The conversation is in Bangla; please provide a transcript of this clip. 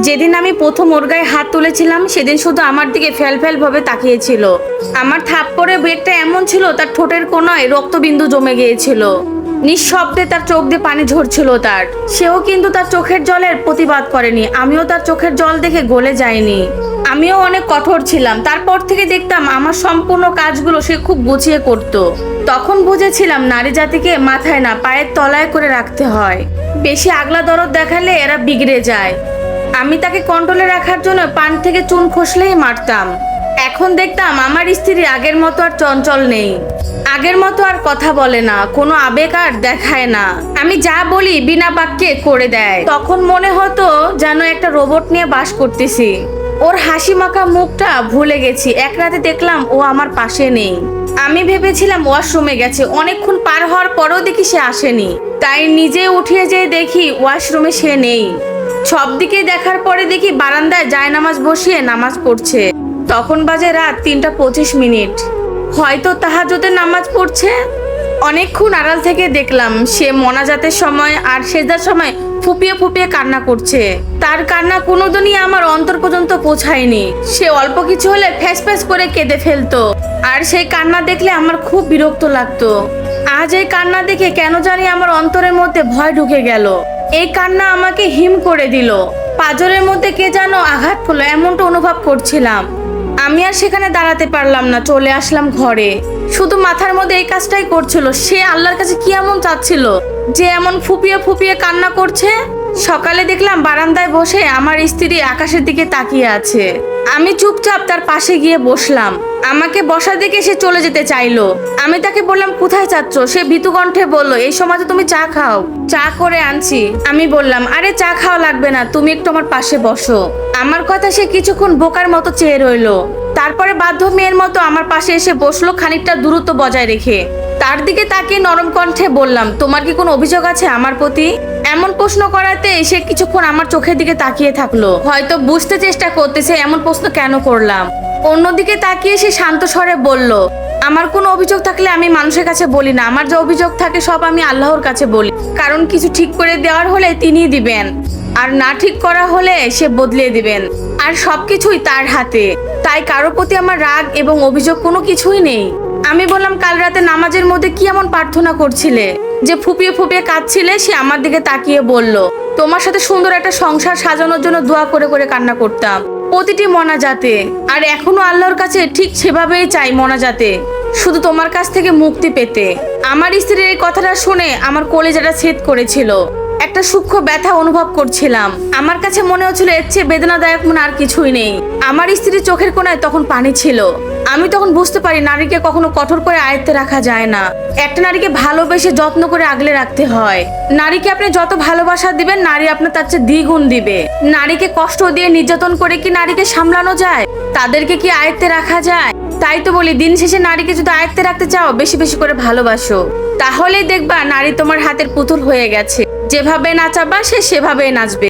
যেদিন আমি প্রথম ওর গায়ে হাত তুলেছিলাম সেদিন শুধু আমার দিকে ফেল ফেল ভাবে তাকিয়েছিল। আমার থাপ্পড়ে বেগটা এমন ছিল তার ঠোঁটের কোনায় রক্তবিন্দু জমে গিয়েছিল। নিঃশব্দে তার চোখ দিয়ে পানি ঝরছিল তার। সেও কিন্তু তার চোখের জলের প্রতিবাদ করেনি, আমিও তার চোখের জল দেখে গলে যাইনি। আমিও অনেক কঠোর ছিলাম। তারপর থেকে দেখতাম আমার সম্পূর্ণ কাজগুলো সে খুব গুছিয়ে করত। তখন বুঝেছিলাম নারী জাতিকে মাথায় না পায়ের তলায় করে রাখতে হয়। বেশি আগলা দরদ দেখালে এরা বিগড়ে যায়। আমি তাকে কন্ট্রোলে রাখার জন্য পান থেকে চুন খসলেই মারতাম। এখন দেখতাম আমার স্ত্রী আগের মতো আর চঞ্চল নেই, আগের মতো আর কথা বলে না, কোনো আবেগ আর দেখায় না। আমি যা বলি বিনা বাক্যে করে দেয়। তখন মনে হতো যেন একটা রোবট নিয়ে বাস করতেছি। ওর হাসি মাখা মুখটা ভুলে গেছি। এক রাতে দেখলাম ও আমার পাশে নেই। আমি ভেবেছিলাম ওয়াশরুমে গেছে। অনেকক্ষণ পার হওয়ার পরেও দেখি সে আসেনি। তাই নিজে উঠিয়ে যেয়ে দেখি ওয়াশরুমে সে নেই। সব দিকে দেখার পরে দেখি বারান্দায় জায়নামাজ বসিয়ে নামাজ পড়ছে। তখন বাজে রাত ৩:২৫। হয়তো তাহাজ্জুদের নামাজ পড়ছে। অনেকক্ষণ আড়াল থেকে দেখলাম সে মোনাজাতের সময় আর সেজদার সময় ফুপিয়ে ফুপিয়ে কান্না করছে। তার কান্না কোনোদিনই আমার অন্তর পর্যন্ত পৌঁছায়নি। সে অল্প কিছু হলে ফ্যাস ফ্যাস করে কেঁদে ফেলতো। আর সেই কান্না দেখলে আমার খুব বিরক্ত লাগতো। আজ এই কান্না দেখে কেন জানি আমার অন্তরের মধ্যে ভয় ঢুকে গেল। এই কান্না আমাকে হিম করে দিল। পাঁজরের মধ্যে কে যেন আঘাত করলো এমনটা অনুভব করছিলাম। আমি আর সেখানে দাঁড়াতে পারলাম না, চলে আসলাম ঘরে। শুধু মাথার মধ্যে এই কাজটাই করছিল। সে আল্লাহর কাছে কি এমন চাচ্ছিল যে এমন ফুপিয়ে ফুপিয়ে কান্না করছে? সকালে দেখলাম বারান্দায় বসে আমার স্ত্রী আকাশের দিকে তাকিয়ে আছে। আমি চুপচাপ তার পাশে গিয়ে বসলাম। আমাকে বসা দেখে সে চলে যেতে চাইলো। আমি তাকে বললাম কোথায় যাচ্ছ? সে ভীতু কণ্ঠে বলল এই সময় তুমি চা খাও। চা করে আনছি। আমি বললাম আরে চা খাওয়া লাগবে না, তুমি একটু আমার পাশে বসো। আমার কথা সে কিছুক্ষণ বোকার মতো চেয়ে রইলো। তারপরে বাধ্য মেয়ের মতো আমার পাশে এসে বসলো, খানিকটা দূরত্ব বজায় রেখে। তার দিকে তাকিয়ে নরম কণ্ঠে বললাম তোমার কি কোনো অভিযোগ আছে আমার প্রতি? এমন প্রশ্ন করাতে সে কিছুক্ষণ আমার চোখের দিকে তাকিয়ে থাকলো, হয়তো বুঝতে চেষ্টা করতেছে এমন প্রশ্ন কেন করলাম। অন্যদিকে তাকিয়ে সে শান্ত স্বরে বলল আমার কোনো অভিযোগ থাকলে আমি মানুষের কাছে বলি না। আমার যে অভিযোগ থাকে সব আমি আল্লাহর কাছে বলি, কারণ কিছু ঠিক করে দেওয়ার হলে তিনিই দিবেন, আর না ঠিক করা হলে সে বদলে দিবেন, আর সবকিছুই তার হাতে। তাই কারোর প্রতি আমার রাগ এবং অভিযোগ কোনো কিছুই নেই। আমি বললাম কাল রাতে নামাজের মধ্যে কি এমন প্রার্থনা করছিলে যে ফুপিয়ে ফুপিয়ে কাঁদছিলে? সে আমার দিকে তাকিয়ে বলল তোমার সাথে সুন্দর একটা সংসার সাজানোর জন্য দোয়া করে করে কান্না করতাম প্রতিটি মোনাজাতে, আর এখনো আল্লাহর কাছে ঠিক সেভাবেই চাই মোনাজাতে, শুধু তোমার কাছ থেকে মুক্তি পেতে। আমার স্ত্রীর এই কথাটা শুনে আমার কলিজাটা ছেদ করেছিল। একটা সূক্ষ্ম ব্যথা অনুভব করছিলাম। আমার কাছে মনে হচ্ছিল এর চেয়ে বেদনাদায়ক মনে আর কিছুই নেই। আমার স্ত্রীর চোখের কোণায় তখন পানি ছিল। আমি তখন বুঝতে পারি নারীকে কখনো কঠোর করে আয়ত্তে রাখা যায় না। একটা নারীকে ভালোবেসে যত্ন করে আগলে রাখতে হয়। নারীকে আপনি যত ভালোবাসা দিবেন নারী আপনার তার চেয়ে দ্বিগুণ দিবে। নারীকে কষ্ট দিয়ে নির্যাতন করে কি নারীকে সামলানো যায়? তাদেরকে কি আয়ত্তে রাখা যায়? তাই তো বলি দিন শেষে নারীকে যদি আয়ত্তে রাখতে চাও বেশি বেশি করে ভালোবাসো, তাহলেই দেখবা নারী তোমার হাতের পুতুল হয়ে গেছে। যেভাবে নাচাবা সে সেভাবেই নাচবে।